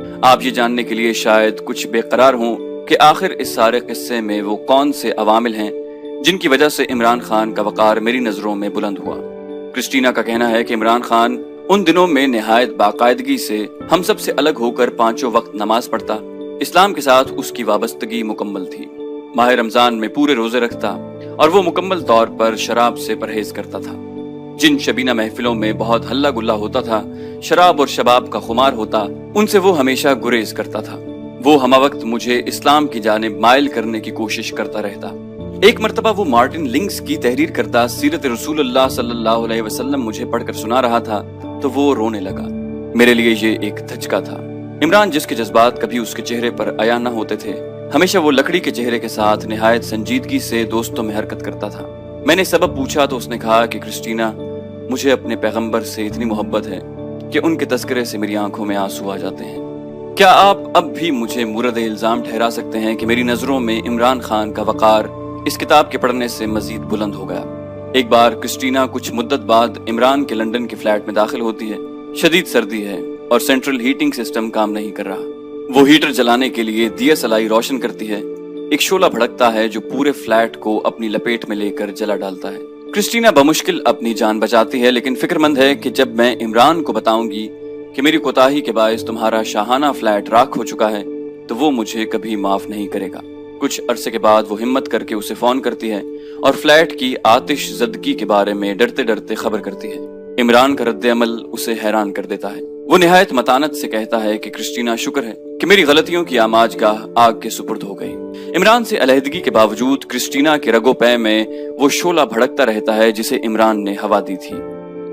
آپ یہ جاننے کے لیے شاید کچھ بے قرار ہوں کہ آخر اس سارے قصے میں وہ کون سے عوامل ہیں جن کی وجہ سے عمران خان کا وقار میری نظروں میں بلند ہوا۔ کرسٹینا کا کہنا ہے کہ عمران خان ان دنوں میں نہایت باقاعدگی سے ہم سب سے الگ ہو کر 5 وقت نماز پڑھتا، اسلام کے ساتھ اس کی وابستگی مکمل تھی، ماہ رمضان میں پورے روزے رکھتا اور وہ مکمل طور پر شراب سے پرہیز کرتا تھا۔ جن شبینہ محفلوں میں بہت ہلہ گلہ ہوتا تھا، شراب اور شباب کا خمار ہوتا، ان سے وہ ہمیشہ گریز کرتا تھا۔ وہ ہمہ وقت مجھے اسلام کی جانب مائل کرنے کی کوشش کرتا رہتا۔ ایک مرتبہ وہ مارٹن لنکس کی تحریر کردہ سیرت رسول اللہ صلی اللہ علیہ وسلم مجھے پڑھ کر سنا رہا تھا تو وہ رونے لگا۔ میرے لیے یہ ایک دھچکا تھا۔ عمران جس کے جذبات کبھی اس کے چہرے پر عیاں نہ ہوتے تھے، ہمیشہ وہ لکڑی کے چہرے کے ساتھ نہایت سنجیدگی سے دوستوں میں حرکت کرتا تھا۔ میں نے سبب پوچھا تو اس نے کہا کہ کرسٹینا، مجھے اپنے پیغمبر سے اتنی محبت ہے کہ ان کے تذکرے سے میری آنکھوں میں آنسو آ جاتے ہیں۔ کیا آپ اب بھی مجھے مورد الزام ٹھہرا سکتے ہیں کہ میری نظروں میں عمران خان کا وقار اس کتاب کے پڑھنے سے مزید بلند ہو گیا؟ ایک بار کرسٹینا کچھ مدت بعد عمران کے لندن کے فلیٹ میں داخل ہوتی ہے۔ شدید سردی ہے اور سینٹرل ہیٹنگ سسٹم کام نہیں کر رہا۔ وہ ہیٹر جلانے کے لیے دیا سلائی روشن کرتی ہے۔ ایک شعلہ بھڑکتا ہے جو پورے فلیٹ کو اپنی لپیٹ میں لے کر جلا ڈالتا ہے۔ کرسٹینا بمشکل اپنی جان بچاتی ہے، لیکن فکر مند ہے کہ جب میں عمران کو بتاؤں گی کہ میری کوتاہی کے باعث تمہارا شاہانہ فلیٹ راکھ ہو چکا ہے تو وہ مجھے کبھی معاف نہیں کرے گا۔ کچھ عرصے کے بعد وہ ہمت کر کے اسے فون کرتی ہے اور فلیٹ کی آتش زدگی کے بارے میں ڈرتے ڈرتے خبر کرتی ہے۔ عمران کا رد عمل اسے حیران کر دیتا ہے۔ وہ نہایت متانت سے کہتا ہے کہ کرسٹینا، شکر ہے کہ میری غلطیوں کی آماج گاہ آگ کے سپرد ہو گئی۔ عمران سے علیحدگی کے باوجود کرسٹینا کے رگو پے میں وہ شعلہ بھڑکتا رہتا ہے جسے عمران نے ہوا دی تھی۔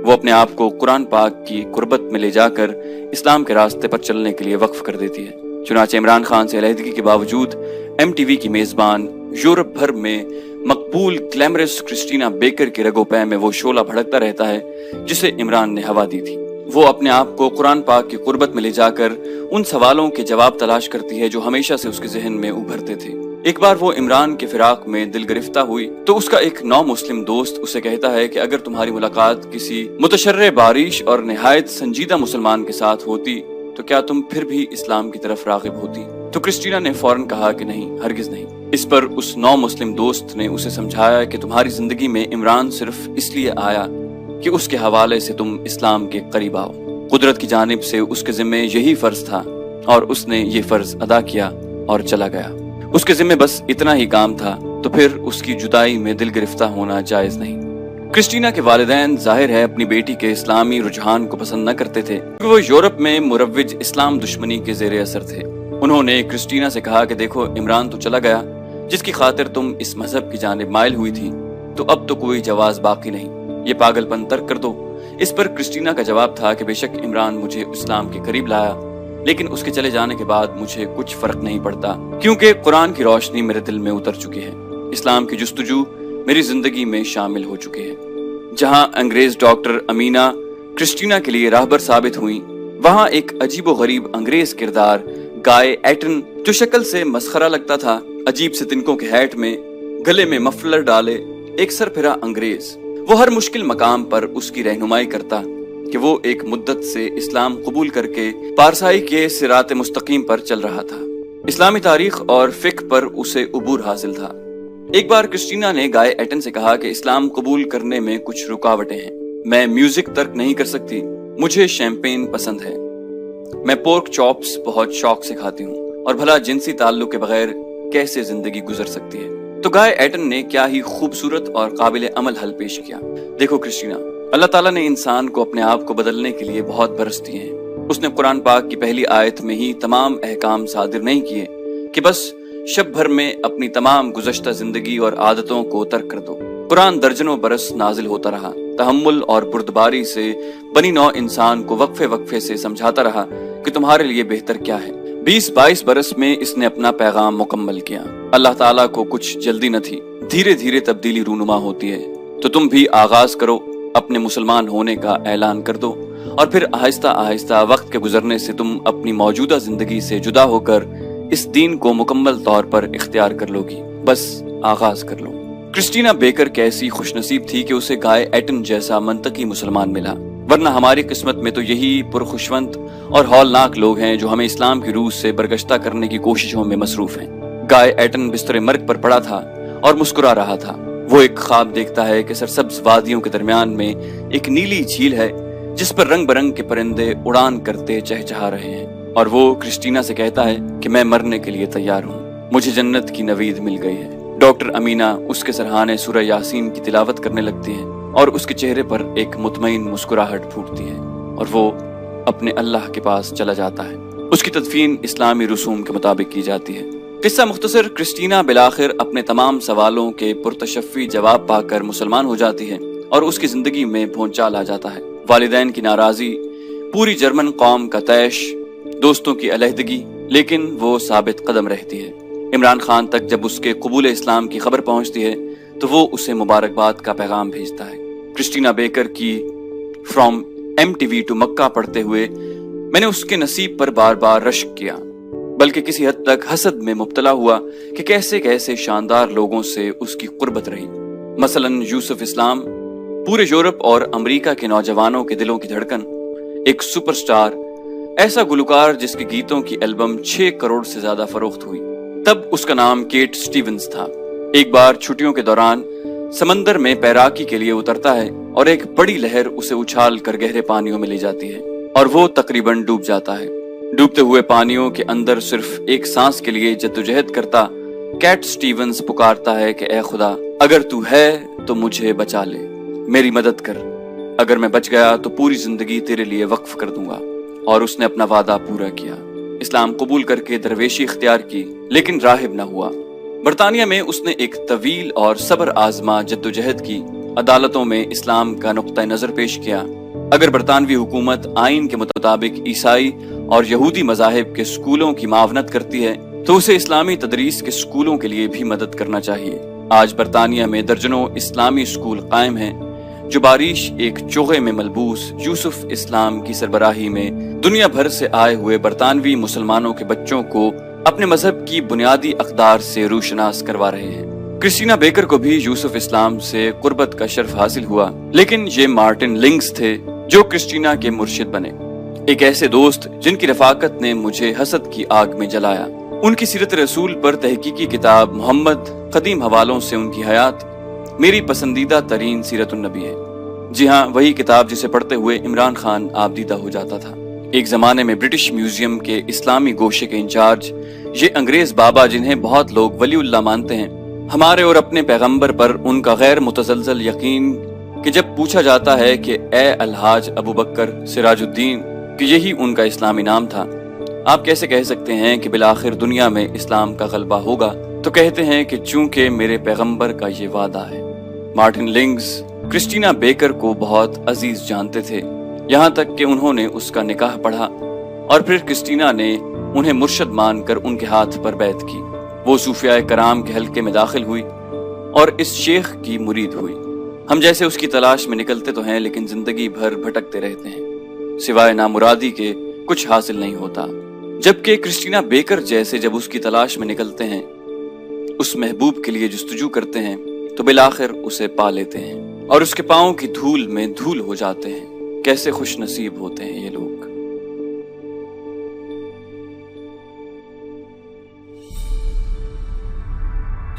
وہ اپنے آپ کو قرآن پاک کی قربت میں لے جا کر اسلام کے راستے پر چلنے کے لیے وقف کر دیتی ہے۔ چنانچہ عمران خان سے علیحدگی کے باوجود ایم ٹی وی کی میزبان، یورپ بھر میں مقبول گلیمرس کرسٹینا بیکر کے رگو پے میں وہ شعلہ بھڑکتا رہتا ہے جسے عمران نے ہوا دی تھی۔ وہ اپنے آپ کو قرآن پاک کی قربت میں لے جا کر ان سوالوں کے جواب تلاش کرتی ہے جو ہمیشہ سے اس کے ذہن میں ابھرتے تھے۔ ایک بار وہ عمران کے فراق میں دل گرفتہ ہوئی تو اس کا ایک نو مسلم دوست اسے کہتا ہے کہ اگر تمہاری ملاقات کسی متشرع بارش اور نہایت سنجیدہ مسلمان کے ساتھ ہوتی تو کیا تم پھر بھی اسلام کی طرف راغب ہوتی؟ تو کرسٹینا نے فوراً کہا کہ نہیں، ہرگز نہیں۔ اس پر اس نو مسلم دوست نے اسے سمجھایا کہ تمہاری زندگی میں عمران صرف اس لیے آیا کہ اس کے حوالے سے تم اسلام کے قریب آؤ۔ قدرت کی جانب سے اس کے ذمہ یہی فرض تھا اور اس نے یہ فرض ادا کیا اور چلا گیا۔ اس کے ذمہ بس اتنا ہی کام تھا، تو پھر اس کی جدائی میں دل گرفتہ ہونا جائز نہیں۔ کرسٹینا کے والدین ظاہر ہے اپنی بیٹی کے اسلامی رجحان کو پسند نہ کرتے تھے کیونکہ وہ یورپ میں مروج اسلام دشمنی کے زیر اثر تھے۔ انہوں نے کرسٹینا سے کہا کہ دیکھو، عمران تو چلا گیا جس کی خاطر تم اس مذہب کی جانب مائل ہوئی تھی، تو اب تو کوئی جواز باقی نہیں، یہ پاگل پن ترک کر دو۔ اس پر کرسٹینا کا جواب تھا کہ بے شک عمران مجھے اسلام کے قریب لایا، لیکن اس کے چلے جانے کے بعد مجھے کچھ فرق نہیں پڑتا کیونکہ قرآن کی روشنی میرے دل میں اتر چکی ہے، اسلام کی جستجو میری زندگی میں شامل ہو چکی ہے۔ جہاں انگریز ڈاکٹر امینا کرسٹینا کے لیے راہبر ثابت ہوئیں، وہاں ایک عجیب و غریب انگریز کردار گائے ایٹن، جو شکل سے مسخرہ لگتا تھا، عجیب سے تنکوں کے ہیٹ میں، گلے میں مفلر ڈالے، ایک سر پھرا انگریز، وہ ہر مشکل مقام پر اس کی رہنمائی کرتا کہ وہ ایک مدت سے اسلام قبول کر کے پارسائی کے صراط مستقیم پر چل رہا تھا۔ اسلامی تاریخ اور فقہ پر اسے عبور حاصل تھا۔ ایک بار کرسٹینا نے گائے ایٹن سے کہا کہ اسلام قبول کرنے میں کچھ رکاوٹیں ہیں، میں میوزک ترک نہیں کر سکتی، مجھے شیمپین پسند ہے، میں پورک چاپس بہت شوق سے کھاتی ہوں، اور بھلا جنسی تعلق کے بغیر کیسے زندگی گزر سکتی ہے؟ تو گائے ایٹن نے کیا ہی خوبصورت اور قابل عمل حل پیش کیا۔ دیکھو کرسٹینا، اللہ تعالیٰ نے انسان کو اپنے آپ کو بدلنے کے لیے بہت برس دیے ہیں۔ اس نے قرآن پاک کی پہلی آیت میں ہی تمام احکام صادر نہیں کیے کہ بس شب بھر میں اپنی تمام گزشتہ زندگی اور عادتوں کو ترک کر دو۔ قرآن درجنوں برس نازل ہوتا رہا، تحمل اور بردباری سے بنی نوع انسان کو وقفے وقفے سے سمجھاتا رہا کہ تمہارے لیے بہتر کیا ہے۔ 20-22 برس میں اس نے اپنا پیغام مکمل کیا۔ اللہ تعالیٰ کو کچھ جلدی نہ تھی، دھیرے دھیرے تبدیلی رونما ہوتی ہے، تو تم بھی آغاز کرو، اپنے مسلمان ہونے کا اعلان کر دو، اور پھر آہستہ آہستہ وقت کے گزرنے سے تم اپنی موجودہ زندگی سے جدا ہو کر اس دین کو مکمل طور پر اختیار کر لو گی، بس آغاز کر لو۔ کرسٹینا بیکر کیسی خوش نصیب تھی کہ اسے گائے ایٹن جیسا منطقی مسلمان ملا۔ ورنہ ہماری قسمت میں تو یہی پرخوشونت اور ہولناک لوگ ہیں جو ہمیں اسلام کی روح سے برگشتہ کرنے کی کوششوں میں مصروف ہیں۔ گائے ایٹن بستر مرگ پر پڑا تھا اور مسکرا رہا تھا۔ وہ ایک خواب دیکھتا ہے کہ سرسبز وادیوں کے درمیان میں ایک نیلی جھیل ہے جس پر رنگ برنگ کے پرندے اڑان کرتے چہچہا رہے ہیں، اور وہ کرسٹینا سے کہتا ہے کہ میں مرنے کے لیے تیار ہوں، مجھے جنت کی نوید مل گئی ہے۔ ڈاکٹر امینہ اس کے سرہانے سورہ یاسین کی تلاوت کرنے لگتی ہے اور اس کے چہرے پر ایک مطمئن مسکراہٹ پھوٹتی ہے اور وہ اپنے اللہ کے پاس چلا جاتا ہے۔ اس کی تدفین اسلامی رسوم کے مطابق کی جاتی ہے۔ قصہ مختصر، کرسٹینا بالآخر اپنے تمام سوالوں کے پرتشفی جواب پا کر مسلمان ہو جاتی ہے اور اس کی زندگی میں بھونچال آ جاتا ہے۔ والدین کی ناراضی، پوری جرمن قوم کا طیش، دوستوں کی علیحدگی، لیکن وہ ثابت قدم رہتی ہے۔ عمران خان تک جب اس کے قبول اسلام کی خبر پہنچتی ہے تو وہ اسے مبارکباد کا پیغام بھیجتا ہے۔ کرسٹینا بیکر کی فرام MTV ٹو مکہ پڑھتے ہوئے میں نے اس کے نصیب پر بار بار رشک کیا، بلکہ کسی حد تک حسد میں مبتلا ہوا کہ کیسے کیسے شاندار لوگوں سے اس کی قربت رہی۔ مثلاً یوسف اسلام، پورے یورپ اور امریکہ کے نوجوانوں کے دلوں کی دھڑکن، ایک سپر سٹار، ایسا گلوکار جس کے گیتوں کی البم 6 کروڑ سے زیادہ فروخت ہوئی۔ تب اس کا نام کیٹ سٹیونز تھا۔ ایک بار چھٹیوں کے دوران سمندر میں تیراکی کے لیے اترتا ہے اور ایک بڑی لہر اسے اچھال کر گہرے پانیوں میں لے جاتی ہے اور وہ تقریباً ڈوب جاتا ہے۔ ڈوبتے ہوئے پانیوں کے اندر صرف ایک سانس کے لیے جدوجہد کرتا کیٹ سٹیونز پکارتا ہے کہ اے خدا، اگر تو ہے تو مجھے بچا لے، میری مدد کر، اگر میں بچ گیا تو پوری زندگی تیرے لیے وقف کر دوں گا۔ اور اس نے اپنا وعدہ پورا کیا، اسلام قبول کر کے درویشی اختیار کی، لیکن راہب نہ ہوا۔ برطانیہ میں اس نے ایک طویل اور صبر آزما جدوجہد کی، عدالتوں میں اسلام کا نقطہ نظر پیش کیا۔ اگر برطانوی حکومت آئین کے مطابق عیسائی اور یہودی مذاہب کے سکولوں کی معاونت کرتی ہے تو اسے اسلامی تدریس کے سکولوں کے لیے بھی مدد کرنا چاہیے۔ آج برطانیہ میں درجنوں اسلامی سکول قائم ہیں جو باریش ایک چوغے میں ملبوس یوسف اسلام کی سربراہی میں دنیا بھر سے آئے ہوئے برطانوی مسلمانوں کے بچوں کو اپنے مذہب کی بنیادی اقدار سے روشناس کروا رہے ہیں۔ کرسٹینا بیکر کو بھی یوسف اسلام سے قربت کا شرف حاصل ہوا، لیکن یہ مارٹن لنگز تھے جو کرسٹینا کے مرشد بنے، ایک ایسے دوست جن کی رفاقت نے مجھے حسد کی آگ میں جلایا۔ ان کی سیرت رسول پر تحقیقی کتاب محمد، قدیم حوالوں سے ان کی حیات، میری پسندیدہ ترین سیرت النبی ہے۔ جی ہاں، وہی کتاب جسے پڑھتے ہوئے عمران خان آبدیدہ ہو جاتا تھا۔ ایک زمانے میں برٹش میوزیم کے اسلامی گوشے کے انچارج، یہ انگریز بابا جنہیں بہت لوگ ولی اللہ مانتے ہیں، ہمارے اور اپنے پیغمبر پر ان کا غیر متزلزل یقین کہ جب پوچھا جاتا ہے کہ اے الحاج ابو بکر سراج الدین، کہ یہی ان کا اسلامی نام تھا، آپ کیسے کہہ سکتے ہیں کہ بالآخر دنیا میں اسلام کا غلبہ ہوگا؟ تو کہتے ہیں کہ چونکہ میرے پیغمبر کا یہ وعدہ ہے۔ مارٹن لنگز کرسٹینا بیکر کو بہت عزیز جانتے تھے، یہاں تک کہ انہوں نے اس کا نکاح پڑھا اور پھر کرسٹینا نے انہیں مرشد مان کر ان کے ہاتھ پر بیعت کی۔ وہ صوفیاء کرام کے حلقے میں داخل ہوئی اور اس شیخ کی مرید ہوئی۔ ہم جیسے اس کی تلاش میں نکلتے تو ہیں لیکن زندگی بھر بھٹکتے رہتے ہیں، سوائے نامرادی کے کچھ حاصل نہیں ہوتا۔ جبکہ کرسٹینا بیکر جیسے جب اس کی تلاش میں نکلتے ہیں، اس محبوب کے لیے جستجو کرتے ہیں تو بالآخر اسے پا لیتے ہیں اور اس کے پاؤں کی دھول میں دھول ہو جاتے ہیں۔ کیسے خوش نصیب ہوتے ہیں یہ لوگ۔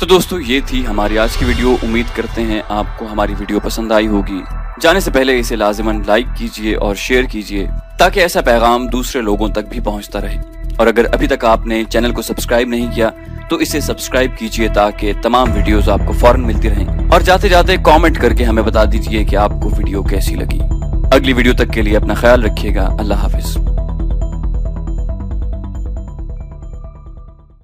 تو دوستو، یہ تھی ہماری آج کی ویڈیو۔ امید کرتے ہیں آپ کو ہماری ویڈیو پسند آئی ہوگی۔ جانے سے پہلے اسے لازماً لائک کیجئے اور شیئر کیجئے تاکہ ایسا پیغام دوسرے لوگوں تک بھی پہنچتا رہے۔ اور اگر ابھی تک آپ نے چینل کو سبسکرائب نہیں کیا تو اسے سبسکرائب کیجئے تاکہ تمام ویڈیوز آپ کو فوراً ملتی رہیں۔ اور جاتے جاتے کامنٹ کر کے ہمیں بتا دیجئے کہ آپ کو ویڈیو کیسی لگی۔ اگلی ویڈیو تک کے لیے اپنا خیال رکھیے گا۔ اللہ حافظ۔